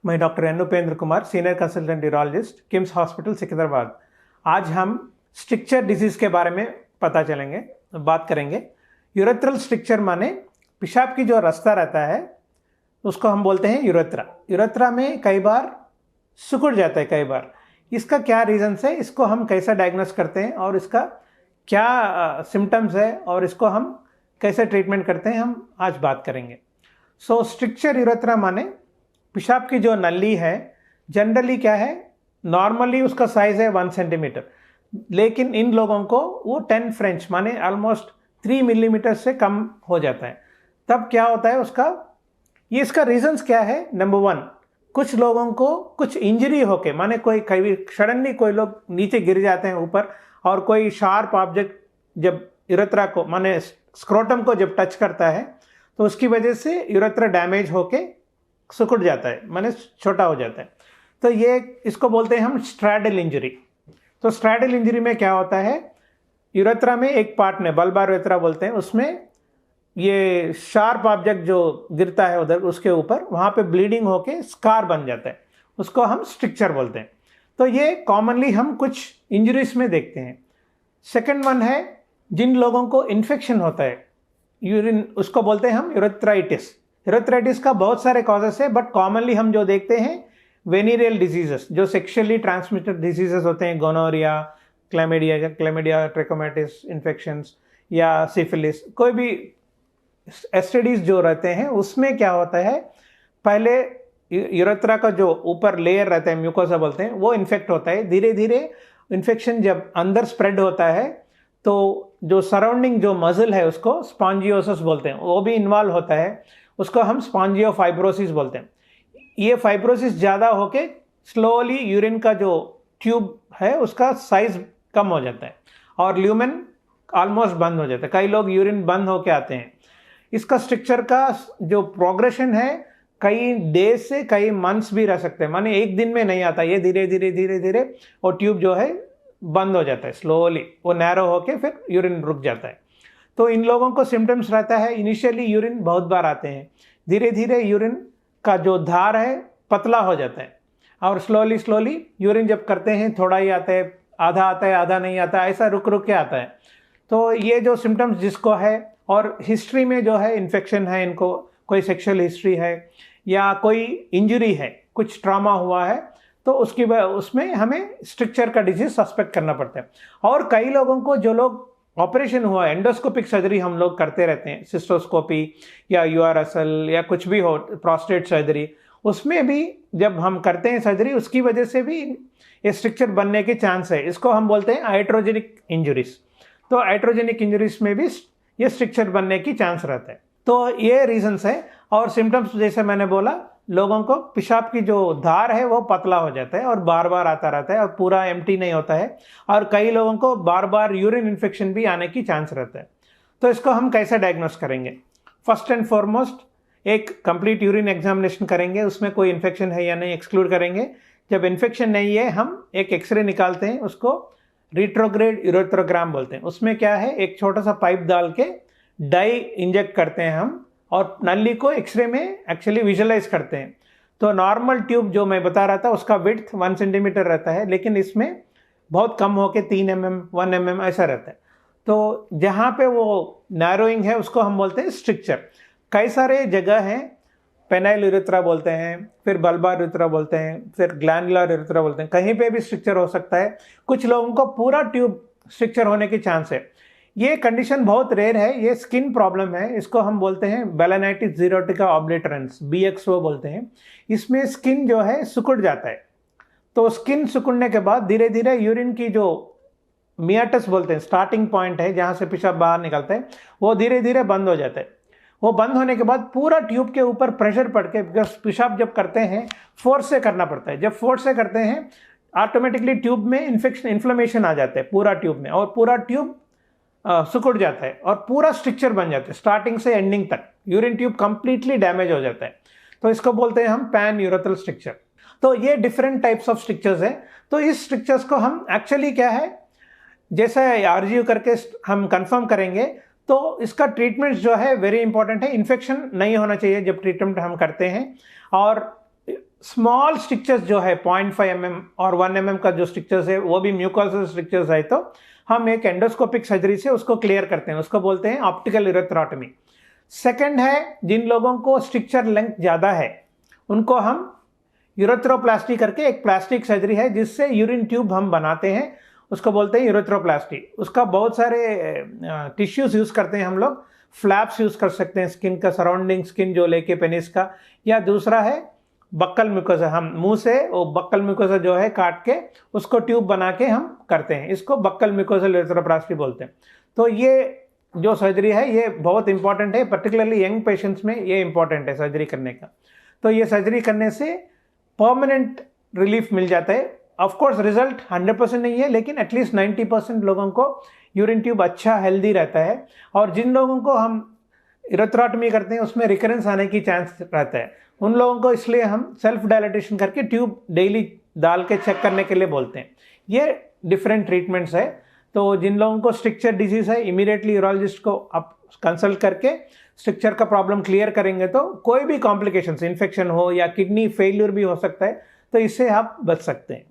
मैं doctor N Upendra Kumar, senior consultant urologist, KIMS hospital Secunderabad. आज हम स्ट्रिक्चर डिजीज़ के बारे में बात करेंगे। यूरेथ्रल स्ट्रिक्चर माने पेशाब की जो रास्ता रहता है उसको हम बोलते हैं यूरेथ्रा। यूरेथ्रा में कई बार सिकुड़ जाता है। कई बार इसका क्या रीज़न्स है, इसको हम कैसे डायग्नोस करते हैं और इसका क्या सिम्टम्स है और इसको हम कैसे ट्रीटमेंट करते हैं, हम आज बात करेंगे। स्ट्रिक्चर यूरेथ्रा माने पेशाब की जो नली है, जनरली क्या है, नॉर्मली उसका साइज है 1 सेंटीमीटर, लेकिन इन लोगों को वो 10 फ्रेंच माने ऑलमोस्ट 3 मिलीमीटर से कम हो जाता है। तब क्या होता है इसका रीजंस क्या है? नंबर 1, कुछ लोगों को कुछ इंजरी होके माने कभी सडनली कोई लोग नीचे गिर जाते हैं ऊपर, और कोई शार्प ऑब्जेक्ट जब यूरेथ्रा को माने स्क्रोटम को जब टच करता है तो उसकी वजह से यूरेथ्रा डैमेज होके सिकुड़ जाता है, माने छोटा हो जाता है। तो इसको बोलते हैं हम स्ट्रैडल इंजरी। तो स्ट्रैडल इंजरी में क्या होता है, यूरेथ्रा में एक पार्ट में बल्बार यूरेथ्रा बोलते हैं, उसमें ये शार्प ऑब्जेक्ट जो गिरता है उधर उसके ऊपर, वहाँ पे ब्लीडिंग होके स्कार बन जाता है, उसको हम स्ट्रिक्चर बोलते हैं। तो ये कॉमनली हम कुछ इंजरीज में देखते हैं। सेकंड वन है जिन लोगों को इन्फेक्शन होता है यूरिन, उसको बोलते हैं हम यूरेथ्राइटिस। यूरेथ्राइटिस का बहुत सारे कॉजेस है, बट कॉमनली हम जो देखते हैं वेनिरियल डिजीजेस, जो सेक्सुअली ट्रांसमिटेड डिजीजेस होते हैं, गोनोरिया, क्लैमिडिया ट्रैकोमैटिस इन्फेक्शंस या सिफिलिस, कोई भी एसटीडीज जो रहते हैं उसमें क्या होता है, पहले यूरेथ्रा का जो ऊपर लेयर रहता है, म्यूकोसा बोलते हैं, वो इन्फेक्ट होता है। धीरे धीरे इन्फेक्शन जब अंदर स्प्रेड होता है तो जो सराउंडिंग जो मसल है उसको स्पॉन्जियोसिस बोलते हैं, वो भी इन्वॉल्व होता है, उसको हम स्पॉन्जियोफाइब्रोसिस बोलते हैं। ये फाइब्रोसिस ज़्यादा होके स्लोली यूरिन का जो ट्यूब है उसका साइज कम हो जाता है और ल्यूमेन ऑलमोस्ट बंद हो जाता है। कई लोग यूरिन बंद होके आते हैं। इसका स्ट्रक्चर का जो प्रोग्रेशन है कई डेज से कई मंथ्स भी रह सकते हैं, माने एक दिन में नहीं आता, ये धीरे धीरे वो ट्यूब जो है बंद हो जाता है, स्लोली वो नैरो होके फिर यूरिन रुक जाता है। तो इन लोगों को सिम्टम्स रहता है, इनिशियली यूरिन बहुत बार आते हैं, धीरे धीरे यूरिन का जो धार है पतला हो जाता है और स्लोली यूरिन जब करते हैं थोड़ा ही आता है, आधा नहीं आता, ऐसा रुक के आता है। तो ये जो सिम्टम्स जिसको है, और हिस्ट्री में जो है इन्फेक्शन है, इनको कोई सेक्सुअल हिस्ट्री है या कोई इंजरी है, कुछ ट्रॉमा हुआ है, तो उसमें हमें स्ट्रिक्चर का डिजीज सस्पेक्ट करना पड़ता है। और कई लोगों को जो लोग ऑपरेशन हुआ, एंडोस्कोपिक सर्जरी हम लोग करते रहते हैं, सिस्टोस्कोपी या यूआरएसएल या कुछ भी हो, प्रोस्टेट सर्जरी, उसमें भी जब हम करते हैं सर्जरी उसकी वजह से भी ये स्ट्रिक्चर बनने के चांस है। इसको हम बोलते हैं आइट्रोजेनिक इंजरीज। तो आइट्रोजेनिक इंजरीज में भी ये स्ट्रिक्चर बनने की चांस रहता है। तो ये रीजंस है। और सिम्टम्स जैसे मैंने बोला, लोगों को पेशाब की जो धार है वो पतला हो जाता है और बार बार आता रहता है और पूरा एम्प्टी नहीं होता है, और कई लोगों को बार बार यूरिन इन्फेक्शन भी आने की चांस रहता है। तो इसको हम कैसे डायग्नोस करेंगे? फर्स्ट एंड फॉरमोस्ट एक कंप्लीट यूरिन एग्जामिनेशन करेंगे, उसमें कोई इन्फेक्शन है या नहीं एक्सक्लूड करेंगे। जब इन्फेक्शन नहीं है हम एक एक्सरे निकालते हैं, उसको रिट्रोग्रेड यूरेथ्रोग्राम बोलते हैं। उसमें क्या है, एक छोटा सा पाइप डाल के डाई इंजेक्ट करते हैं हम और नली को एक्सरे में एक्चुअली विजुअलाइज करते हैं। तो नॉर्मल ट्यूब जो मैं बता रहा था उसका विड्थ 1 सेंटीमीटर रहता है, लेकिन इसमें बहुत कम होके 3 mm 1 mm ऐसा रहता है। तो जहाँ पे वो नैरोइंग है उसको हम बोलते हैं स्ट्रिक्चर। कई सारे जगह हैं, पेनाइल यूरेथ्रा बोलते हैं, फिर बल्बार यूरेथ्रा बोलते हैं, फिर ग्लैंडुलर यूरेथ्रा बोलते हैं, कहीं पे भी स्ट्रिक्चर हो सकता है। कुछ लोगों को पूरा ट्यूब स्ट्रिक्चर होने की चांस है। ये कंडीशन बहुत रेयर है, ये स्किन प्रॉब्लम है, इसको हम बोलते हैं बेलेनाइटिस ज़ीरोटिका ऑब्लिटरेंस, BXO बोलते हैं। इसमें स्किन जो है सिकुड़ जाता है। तो स्किन सिकुड़ने के बाद धीरे धीरे यूरिन की जो मियाटस बोलते हैं, स्टार्टिंग पॉइंट है जहाँ से पेशाब बाहर निकलता है, वो धीरे धीरे बंद हो जाता है। वो बंद होने के बाद पूरा ट्यूब के ऊपर प्रेशर पड़ के, बिकॉज पेशाब जब करते हैं फोर्स से करना पड़ता है, जब फोर्स से करते हैं ऑटोमेटिकली ट्यूब में इन्फ्लेमेशन आ जाता है पूरा ट्यूब में, और पूरा ट्यूब सिकुड़ जाता है और पूरा स्ट्रिक्चर बन जाता है स्टार्टिंग से एंडिंग तक। यूरिन ट्यूब कंप्लीटली डैमेज हो जाता है। तो इसको बोलते हैं हम पैन यूरेथ्रल स्ट्रिक्चर। तो ये डिफरेंट टाइप्स ऑफ स्ट्रिक्चर्स हैं। तो इस स्ट्रिक्चर्स को हम एक्चुअली क्या है, जैसे आरजीयू करके हम कंफर्म करेंगे तो इसका ट्रीटमेंट जो है वेरी इंपॉर्टेंट है। इन्फेक्शन नहीं होना चाहिए जब ट्रीटमेंट हम करते हैं, और स्मॉल स्ट्रिक्चर्स जो है 0.5 mm और 1 mm का जो स्ट्रिक्चर्स है वो भी म्यूकोसल स्ट्रिक्चर्स है, तो हम एक एंडोस्कोपिक सर्जरी से उसको क्लियर करते हैं, उसको बोलते हैं ऑप्टिकल यूरेथ्रोटमी। सेकंड है, जिन लोगों को स्ट्रिक्चर लेंथ ज़्यादा है उनको हम यूरेथ्रोप्लास्टी करके, एक प्लास्टिक सर्जरी है जिससे यूरिन ट्यूब हम बनाते हैं, उसको बोलते हैं यूरेथ्रोप्लास्टी। उसका बहुत सारे टिश्यूज यूज़ करते हैं हम लोग, फ्लैप्स यूज़ कर सकते हैं स्किन का, सराउंडिंग स्किन जो लेके पेनिस का, या दूसरा है बक्कल म्यूकोसा, हम मुंह से वो बक्कल म्यूकोसा जो है काट के उसको ट्यूब बना के हम करते हैं, इसको बक्कल म्यूकोसल यूरेथ्रोप्लास्टी बोलते हैं। तो ये जो सर्जरी है ये बहुत इंपॉर्टेंट है, पर्टिकुलरली यंग पेशेंट्स में ये इंपॉर्टेंट है सर्जरी करने का। तो ये सर्जरी करने से परमानेंट रिलीफ मिल जाता है। ऑफ कोर्स रिजल्ट 100% नहीं है, लेकिन एटलीस्ट 90% लोगों को यूरिन ट्यूब अच्छा हेल्दी रहता है। और जिन लोगों को हम यूरेथ्रोटमी करते हैं उसमें रिकरेंस आने की चांस रहता है, उन लोगों को इसलिए हम सेल्फ डायलिटेशन करके ट्यूब डेली डाल के चेक करने के लिए बोलते हैं। ये डिफरेंट ट्रीटमेंट्स है। तो जिन लोगों को स्ट्रिक्चर डिजीज है इमीडिएटली यूरोलॉजिस्ट को आप कंसल्ट करके स्ट्रिक्चर का प्रॉब्लम क्लियर करेंगे तो कोई भी कॉम्प्लिकेशंस, इन्फेक्शन हो या किडनी फेलियर भी हो सकता है, तो इससे आप बच सकते हैं।